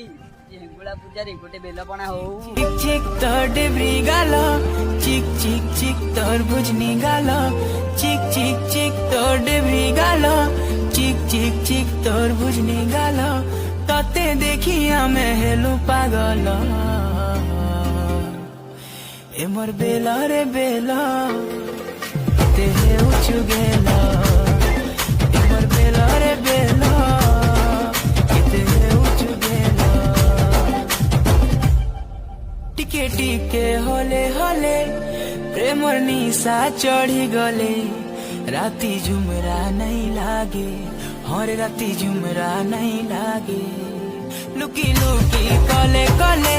ହେଙ୍ଗୁଳା ପୂଜାରେ ଗୋଟେ ବେଲପଣା ହଉ। ଚିକ୍ ଚିକ୍ ତୋର ଡେବ୍ରି ଗାଲ, ଚିକ୍ ଚିକ୍ ଚିକ୍ ତୋର ବୁଝନି ଗାଲ, ଚିକ୍ ଚିକ୍ ଚିକ୍ ତୋର ଡେବ୍ରି ଗାଲ, ଚିକ୍ ଚିକ୍ ଚିକ୍ ତୋର ବୁଝନି ଗାଲ, ତତେ ଦେଖି ଆମେ ହେଲୁ ପାଗଲ। ଏ ମୋর ବେଲ ରେ ବେଲ তে ହେଉଛୁ ଗେଲ, ଏ ମୋର ବେଲ ରେ ବେଲ କେତେ ହେଉଛୁ ଗେଲ। টিকে টিকে হলে হলে প্রেমর নিশা চढ़ी গলে, রাতি ঝুমরা নাই লাগে, হরে রাতি ঝুমরা নাই লাগে, লুকি লুকি কলে কলে